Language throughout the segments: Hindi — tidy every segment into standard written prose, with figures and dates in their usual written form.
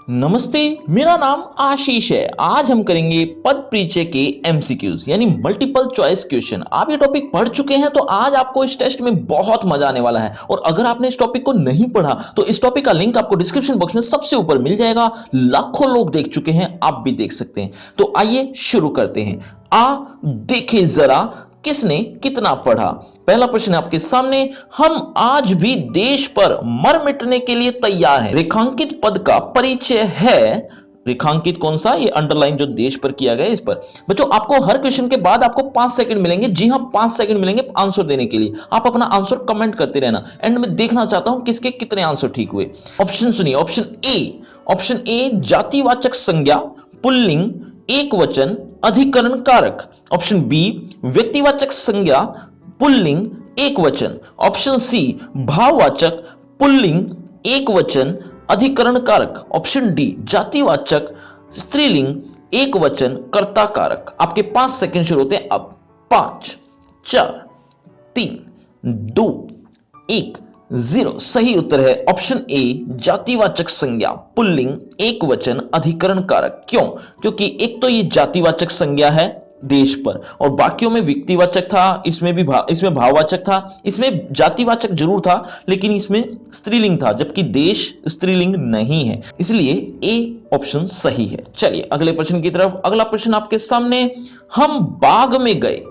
नमस्ते, मेरा नाम आशीष है। आज हम करेंगे पद परिचय के एमसीक्यूज यानी मल्टीपल चॉइस क्वेश्चन। आप ये टॉपिक पढ़ चुके हैं तो आज आपको इस टेस्ट में बहुत मजा आने वाला है। और अगर आपने इस टॉपिक को नहीं पढ़ा तो इस टॉपिक का लिंक आपको डिस्क्रिप्शन बॉक्स में सबसे ऊपर मिल जाएगा। लाखों लोग देख चुके हैं, आप भी देख सकते हैं। तो आइए शुरू करते हैं। देखें जरा किसने कितना पढ़ा। पहला प्रश्न है आपके सामने। हम आज भी देश पर मर मिटने के लिए तैयार हैं। रेखांकित पद का परिचय है। रेखांकित कौन सा? ये अंडरलाइन जो देश पर किया गया है इस पर। बच्चों, आपको हर क्वेश्चन के बाद आपको 5 सेकंड मिलेंगे। जी हां, 5 सेकंड मिलेंगे आंसर देने के लिए। आप अपना आंसर कमेंट करते रहना। एंड में देखना चाहता हूं किसके कितने आंसर ठीक हुए। ऑप्शन सुनिए। ऑप्शन ए जातिवाचक संज्ञा पुल्लिंग एक वचन अधिकरण कारक। ऑप्शन बी व्यक्तिवाचक संज्ञा पुल्लिंग एक वचन। ऑप्शन सी भाववाचक पुल्लिंग एक वचन अधिकरण कारक। ऑप्शन डी जातिवाचक स्त्रीलिंग एक वचन कर्ता कारक। आपके 5 सेकंड शुरू होते हैं अब। 5 4 3 2 1 0। सही उत्तर है ऑप्शन ए जातिवाचक संज्ञा पुल्लिंग एक वचन अधिकरण कारक। क्यों? क्योंकि एक तो ये जातिवाचक संज्ञा है देश पर, और बाकियों में व्यक्तिवाचक था, इसमें इसमें भाववाचक था, इसमें जातिवाचक जरूर था लेकिन इसमें स्त्रीलिंग था, जबकि देश स्त्रीलिंग नहीं है, इसलिए ए ऑप्शन सही है। चलिए अगले प्रश्न की तरफ। अगला प्रश्न आपके सामने। हम बाग में गए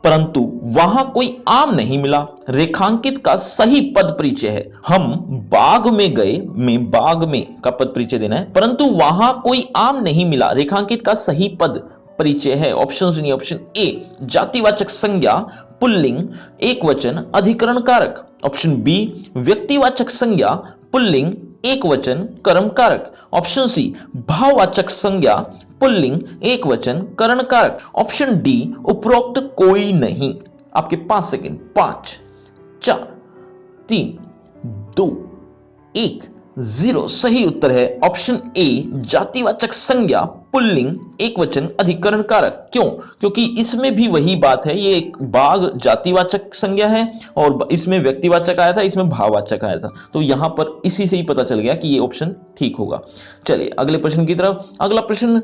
परंतु वहां कोई आम नहीं मिला। रेखांकित का सही पद परिचय है। हम बाग में गए में बाग में का पद परिचय देना है, परंतु वहां कोई आम नहीं मिला। रेखांकित का सही पद परिचय है। ऑप्शन सुनिए। ऑप्शन ए जातिवाचक संज्ञा पुल्लिंग एक वचन अधिकरण कारक। ऑप्शन बी व्यक्तिवाचक संज्ञा पुल्लिंग एक वचन कर्म कारक। ऑप्शन सी भाववाचक संज्ञा पुल्लिंग एक वचन करण कारक। ऑप्शन डी उपरोक्त कोई नहीं। आपके 5 सेकंड। 5 4 3 2 1 0। सही उत्तर है ऑप्शन ए जातिवाचक संज्ञा पुल्लिंग एक वचन अधिकरण कारक। क्यों? क्योंकि इसमें भी वही बात है। ये एक बाग जातिवाचक संज्ञा है और इसमें व्यक्तिवाचक आया था, इसमें भाववाचक आया था, तो यहां पर इसी से ही पता चल गया कि ये ऑप्शन ठीक होगा। चलिए अगले प्रश्न की तरफ। अगला प्रश्न।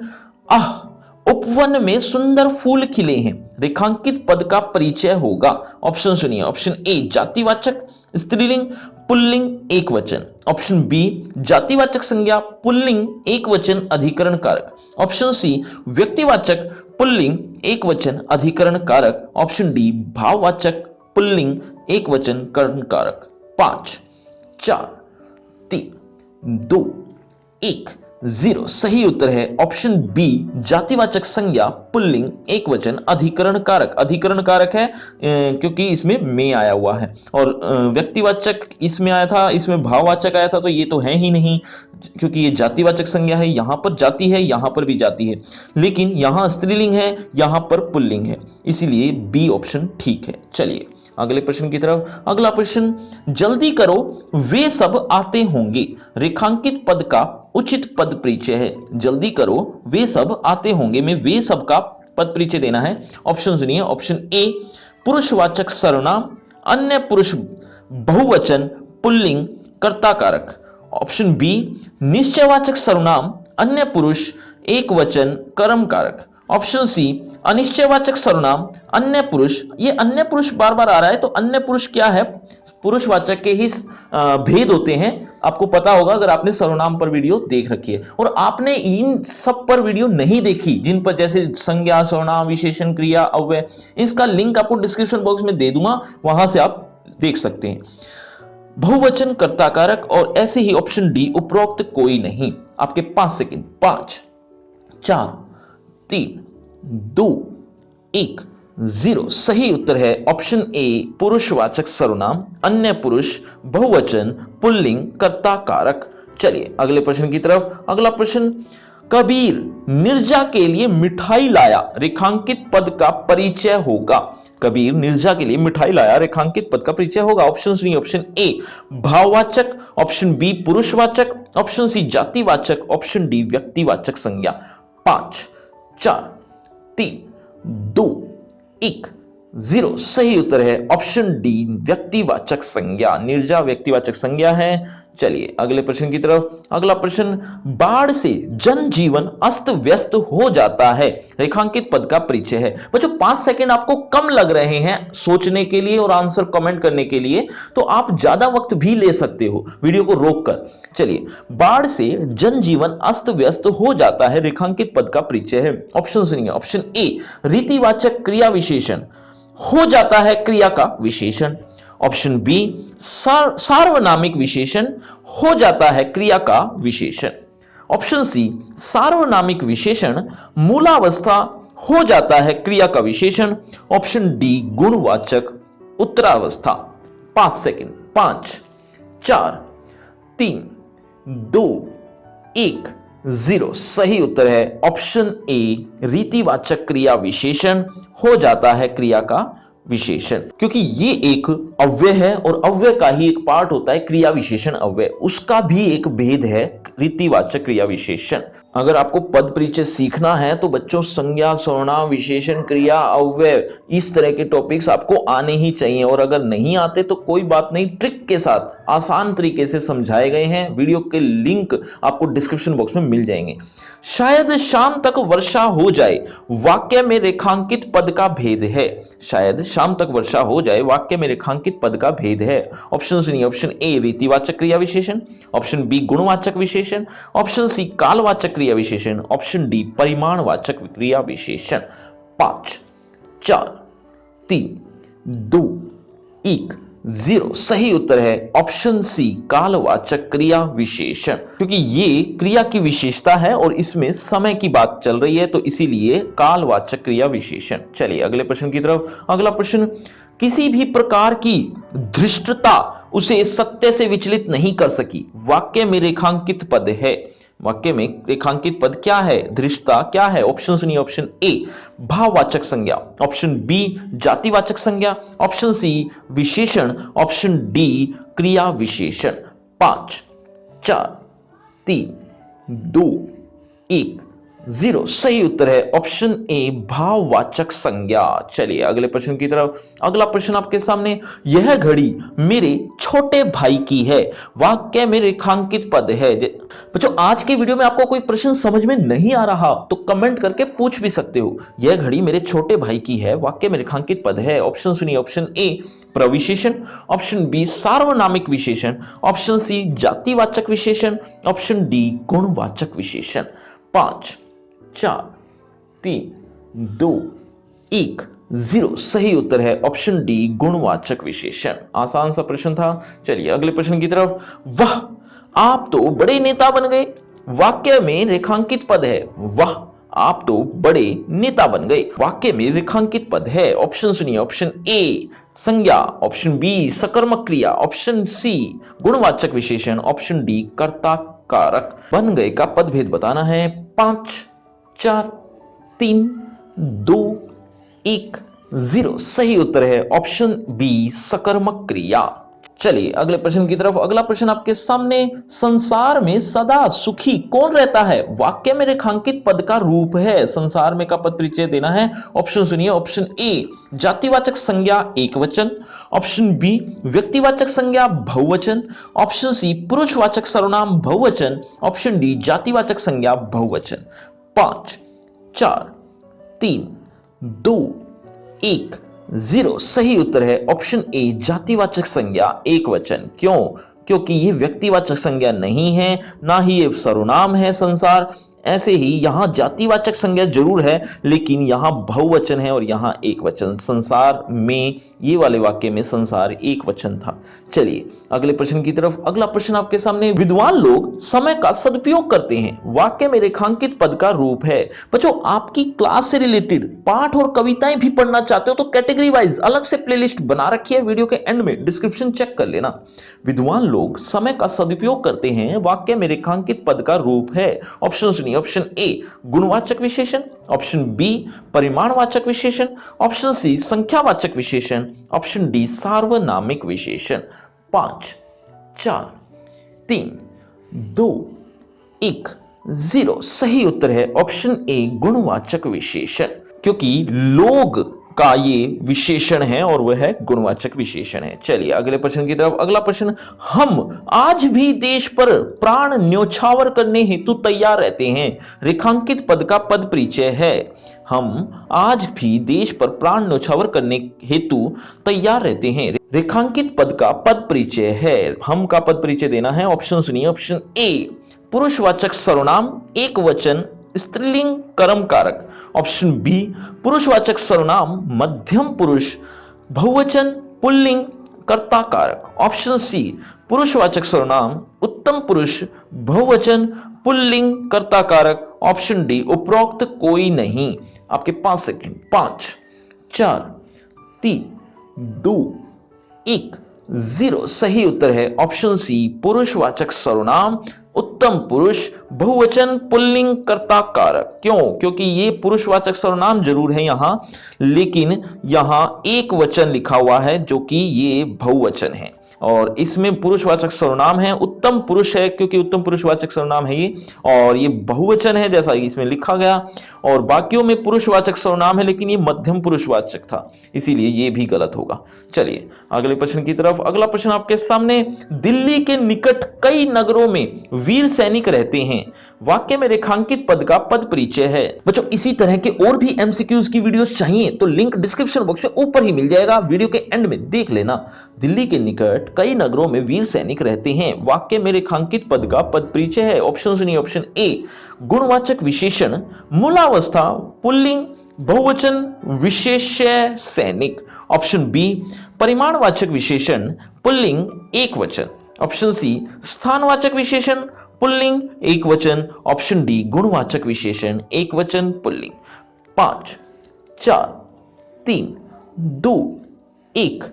उपवन में सुंदर फूल खिले हैं। रेखांकित पद का परिचय होगा। ऑप्शन सुनिए। ऑप्शन ए जातिवाचक स्त्रीलिंग पुल्लिंग एक वचन। ऑप्शन बी जातिवाचक संज्ञा पुल्लिंग एक वचन अधिकरण कारक। ऑप्शन सी व्यक्तिवाचक पुल्लिंग एक वचन अधिकरण कारक। ऑप्शन डी भाववाचक पुल्लिंग एक वचन करण कारक। 5 4 3 2 1 0। सही उत्तर है ऑप्शन बी जातिवाचक संज्ञा पुल्लिंग एक वचन अधिकरण कारक। अधिकरण कारक है क्योंकि इसमें में आया हुआ है, और व्यक्तिवाचक इसमें आया था, इसमें भाववाचक आया था, तो ये तो है ही नहीं क्योंकि ये जातिवाचक संज्ञा है। यहां पर जाति है, यहां पर भी जाति है, लेकिन यहां स्त्रीलिंग है, यहां पर पुल्लिंग है, इसीलिए बी ऑप्शन ठीक है। चलिए अगले प्रश्न की तरफ। अगला प्रश्न। जल्दी करो वे सब आते होंगे। रेखांकित पद का उचित पद परिचय है। जल्दी करो वे सब आते होंगे में वे सब का पद परिचय देना है। ऑप्शन सुनिए। ऑप्शन ए पुरुषवाचक सर्वनाम अन्य पुरुष बहुवचन पुल्लिंग कर्ता कारक। ऑप्शन बी निश्चयवाचक सर्वनाम अन्य पुरुष एक वचन कर्म कारक। ऑप्शन सी अनिश्चयवाचक सर्वनाम अन्य पुरुष। ये अन्य पुरुष बार बार आ रहा है, तो अन्य पुरुष क्या है? पुरुषवाचक के ही भेद होते हैं। आपको पता होगा अगर आपने सर्वनाम पर वीडियो देख रखी है, और आपने इन सब पर वीडियो नहीं देखी जिन पर जैसे संज्ञा सर्वनाम विशेषण क्रिया अव्यय, इसका लिंक आपको डिस्क्रिप्शन बॉक्स में दे दूंगा, वहां से आप देख सकते हैं। बहुवचन कर्ता कारक और ऐसे ही ऑप्शन डी उपरोक्त कोई नहीं। आपके 5 सेकंड। 5 4 3 2 1 0। सही उत्तर है ऑप्शन ए पुरुषवाचक सर्वनाम अन्य पुरुष बहुवचन पुल्लिंग कर्ता कारक। चलिए अगले प्रश्न की तरफ। अगला प्रश्न। कबीर निर्जा के लिए मिठाई लाया। रेखांकित पद का परिचय होगा। कबीर निर्जा के लिए मिठाई लाया। रेखांकित पद का परिचय होगा। ऑप्शन सुनिए। ऑप्शन ए भाववाचक। ऑप्शन बी पुरुषवाचक। ऑप्शन सी जातिवाचक। ऑप्शन डी व्यक्तिवाचक संज्ञा। 5 4 3 2 1 जीरो सही उत्तर है ऑप्शन डी व्यक्तिवाचक संज्ञा। निर्जा व्यक्तिवाचक संज्ञा है। चलिए अगले प्रश्न की तरफ। अगला प्रश्न, बाढ़ से जनजीवन अस्त व्यस्त हो जाता है, रेखांकित पद का परिचय है। बच्चों 5 सेकंड आपको कम लग रहे हैं सोचने के लिए और आंसर कमेंट करने के लिए, तो आप ज्यादा वक्त भी ले सकते हो वीडियो को रोककर। चलिए, बाढ़ से जनजीवन अस्त व्यस्त हो जाता है, रेखांकित पद का परिचय है। ऑप्शन सुनिए। ऑप्शन ए रीतिवाचक क्रिया विशेषण, हो जाता है क्रिया का विशेषण। ऑप्शन बी सार्वनामिक विशेषण, हो जाता है क्रिया का विशेषण। ऑप्शन सी सार्वनामिक विशेषण मूलावस्था, हो जाता है क्रिया का विशेषण। ऑप्शन डी गुणवाचक उत्तरावस्था। 5 सेकंड। 5 4 3 2 1 जीरो सही उत्तर है ऑप्शन ए रीतिवाचक क्रिया विशेषण, हो जाता है क्रिया का विशेषण। क्योंकि ये एक अव्यय है और अव्यय का ही एक पार्ट होता है क्रिया विशेषण अव्यय, उसका भी एक भेद है रीतिवाचक क्रिया विशेषण। अगर आपको पद परिचय सीखना है तो बच्चों संज्ञा, सर्वनाम, विशेषण, क्रिया, अव्यय, इस तरह के टॉपिक्स आपको आने ही चाहिए। और अगर नहीं आते तो कोई बात नहीं, ट्रिक के साथ आसान तरीके से समझाए गए हैं। वीडियो के लिंक आपको डिस्क्रिप्शन बॉक्स में मिल जाएंगे। शायद शाम तक वर्षा हो जाए, वाक्य में रेखांकित पद का भेद है। शायद शाम तक वर्षा हो जाए, वाक्य में रेखांकित पद का भेद है। ऑप्शन सुनिए। ऑप्शन ए रीतिवाचक क्रिया विशेषण, ऑप्शन बी गुणवाचक विशेषण, ऑप्शन सी कालवाचक क्रिया विशेषण, ऑप्शन डी परिमाणवाचक क्रिया विशेषण। 5 4 3 2 1 जीरो सही उत्तर है ऑप्शन सी कालवाचक क्रिया विशेषण। क्योंकि ये क्रिया की विशेषता है और इसमें समय की बात चल रही है, तो इसीलिए कालवाचक क्रिया विशेषण। चलिए अगले प्रश्न की तरफ। अगला प्रश्न, किसी भी प्रकार की धृष्टता उसे सत्य से विचलित नहीं कर सकी, वाक्य में रेखांकित पद है। वाक्य में रेखांकित पद क्या है, धृष्टता क्या है? ऑप्शन सुनिए। ऑप्शन ए भाववाचक संज्ञा, ऑप्शन बी जातिवाचक संज्ञा, ऑप्शन सी विशेषण, ऑप्शन डी क्रिया विशेषण। 5 4 3 2 1 जीरो सही उत्तर है ऑप्शन ए भाववाचक संज्ञा। चलिए अगले प्रश्न की तरफ। अगला प्रश्न आपके सामने, यह घड़ी मेरे छोटे भाई की है, वाक्य में रेखांकित पद है। बच्चों आज के वीडियो में आपको कोई प्रश्न समझ में नहीं आ रहा तो कमेंट करके पूछ भी सकते हो। यह घड़ी मेरे छोटे भाई की है, वाक्य में रेखांकित पद है। ऑप्शन सुनिए। ऑप्शन ए प्रविशेषण, ऑप्शन बी सार्वनामिक विशेषण, ऑप्शन सी जातिवाचक विशेषण, ऑप्शन डी गुणवाचक विशेषण। 5 4 3 2 1 जीरो सही उत्तर है ऑप्शन डी गुणवाचक विशेषण। आसान सा प्रश्न था। चलिए अगले प्रश्न की तरफ। वाह आप तो बड़े नेता बन गए, वाक्य में रेखांकित पद है। वाह आप तो बड़े नेता बन गए, वाक्य में रेखांकित पद है। ऑप्शन सुनिए। ऑप्शन ए संज्ञा, ऑप्शन बी सकर्मक क्रिया, ऑप्शन सी गुणवाचक विशेषण, ऑप्शन डी कर्ता कारक। बन गए का पद भेद बताना है। 5 4 3 2 1 जीरो सही उत्तर है ऑप्शन बी सकर्मक क्रिया। चलिए अगले प्रश्न की तरफ। अगला प्रश्न आपके सामने, संसार में सदा सुखी कौन रहता है, वाक्य में रेखांकित पद का रूप है। संसार में का पद परिचय देना है। ऑप्शन सुनिए। ऑप्शन ए जातिवाचक संज्ञा एकवचन, ऑप्शन बी व्यक्तिवाचक संज्ञा बहुवचन, ऑप्शन सी पुरुषवाचक सर्वनाम बहुवचन, ऑप्शन डी जातिवाचक संज्ञा बहुवचन। 5 4 3 2 1 जीरो सही उत्तर है ऑप्शन ए जातिवाचक संज्ञा एकवचन। क्यों? क्योंकि ये व्यक्तिवाचक संज्ञा नहीं है, ना ही ये सर्वनाम है संसार। ऐसे ही यहां जातिवाचक संज्ञा जरूर है लेकिन यहां बहुवचन है और यहां एक वचन। संसार में ये वाले वाक्य में संसार एक वचन था। चलिए अगले प्रश्न की तरफ। अगला प्रश्न आपके सामने, विद्वान लोग समय का सदुपयोग करते हैं, वाक्य में रेखांकित पद का रूप है। बच्चों आपकी क्लास से रिलेटेड पाठ और कविताएं भी पढ़ना चाहते हो तो कैटेगरी वाइज अलग से प्लेलिस्ट बना रखी है, वीडियो के एंड में डिस्क्रिप्शन चेक कर लेना। विद्वान लोग समय का सदुपयोग करते हैं, वाक्य में रेखांकित पद का रूप है। ऑप्शन सुनिए। ऑप्शन ए गुणवाचक विशेषण, ऑप्शन बी परिमाणवाचक विशेषण, ऑप्शन सी संख्यावाचक विशेषण, ऑप्शन डी सार्वनामिक विशेषण। 5 4 3 2 1 जीरो सही उत्तर है ऑप्शन ए गुणवाचक विशेषण। क्योंकि लोग का ये विशेषण है और वह है गुणवाचक विशेषण है। चलिए अगले प्रश्न की तरफ। अगला प्रश्न, हम आज भी देश पर प्राण न्योछावर करने हेतु तैयार रहते हैं, रेखांकित पद का पद परिचय है। हम आज भी देश पर प्राण न्योछावर करने हेतु तैयार रहते हैं, रेखांकित पद का पद परिचय है। हम का पद परिचय देना है। ऑप्शन सुनिए। ऑप्शन ए पुरुषवाचक सर्वनाम एक वचन स्त्रीलिंग कर्म कारक। ऑप्शन बी पुरुषवाचक सर्वनाम मध्यम पुरुष बहुवचन पुल्लिंग कर्ता कारक। ऑप्शन सी पुरुषवाचक सर्वनाम उत्तम पुरुष बहुवचन पुल्लिंग कर्ता कारक। ऑप्शन डी उपरोक्त कोई नहीं। आपके 5 सेकंड। 5 4 3 2 1 0। सही उत्तर है ऑप्शन सी पुरुषवाचक सर्वनाम उत्तम पुरुष बहुवचन पुल्लिंग कर्ता कारक। क्यों? क्योंकि ये पुरुषवाचक सर्वनाम जरूर है यहां, लेकिन यहां एक वचन लिखा हुआ है जो कि ये बहुवचन है, और इसमें पुरुषवाचक सर्वनाम है उत्तम पुरुष है क्योंकि उत्तम पुरुषवाचक सर्वनाम है ये, और ये बहुवचन है जैसा इसमें लिखा गया, और बाकियों में पुरुषवाचक सर्वनाम है लेकिन ये मध्यम पुरुषवाचक था, इसीलिए ये भी गलत होगा। चलिए अगले प्रश्न की तरफ। अगला प्रश्न आपके सामने, दिल्ली के निकट कई नगरों में वीर सैनिक रहते हैं, वाक्य में रेखांकित पद का पद परिचय है। बच्चों इसी तरह के और भी एमसीक्यूज की वीडियोस चाहिए तो लिंक डिस्क्रिप्शन बॉक्स में ऊपर ही मिल जाएगा, वीडियो के एंड में देख लेना। दिल्ली के निकट कई नगरों में वीर सैनिक रहते हैं, वाक्य में रेखांकित पद का पद परिचय है। ऑप्शन सुनिए। ऑप्शन ए गुणवाचक विशेषण मूलावस्था पुल्लिंग बहुवचन विशेष्य सैनिक। ऑप्शन बी परिमाणवाचक विशेषण पुल्लिंग एक वचन। ऑप्शन सी स्थानवाचक विशेषण पुल्लिंग एक वचन। ऑप्शन डी गुणवाचक विशेषण एक वचन पुल्लिंग। 5 4 3 2 1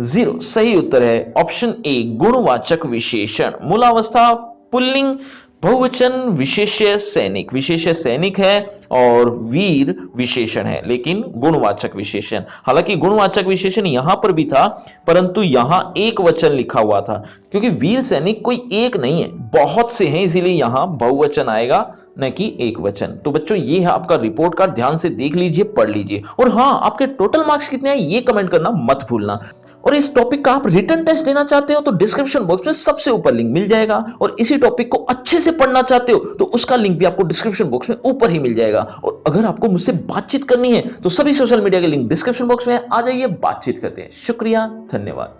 0। सही उत्तर है ऑप्शन ए गुणवाचक विशेषण मूलावस्था पुल्लिंग बहुवचन विशेष्य सैनिक। विशेष्य सैनिक है और वीर विशेषण है लेकिन गुणवाचक विशेषण। हालांकि गुणवाचक विशेषण यहां पर भी था परंतु यहां एक वचन लिखा हुआ था, क्योंकि वीर सैनिक कोई एक नहीं है, बहुत से हैं, इसीलिए यहां बहुवचन आएगा न कि एक वचन। तो बच्चों ये है आपका रिपोर्ट कार्ड, ध्यान से देख लीजिए, पढ़ लीजिए, और हाँ आपके टोटल मार्क्स कितने हैं ये कमेंट करना मत भूलना। और इस टॉपिक का आप रिटन टेस्ट देना चाहते हो तो डिस्क्रिप्शन बॉक्स में सबसे ऊपर लिंक मिल जाएगा, और इसी टॉपिक को अच्छे से पढ़ना चाहते हो तो उसका लिंक भी आपको डिस्क्रिप्शन बॉक्स में ऊपर ही मिल जाएगा। और अगर आपको मुझसे बातचीत करनी है तो सभी सोशल मीडिया के लिंक डिस्क्रिप्शन बॉक्स में आ जाइए, बातचीत करते हैं। शुक्रिया, धन्यवाद।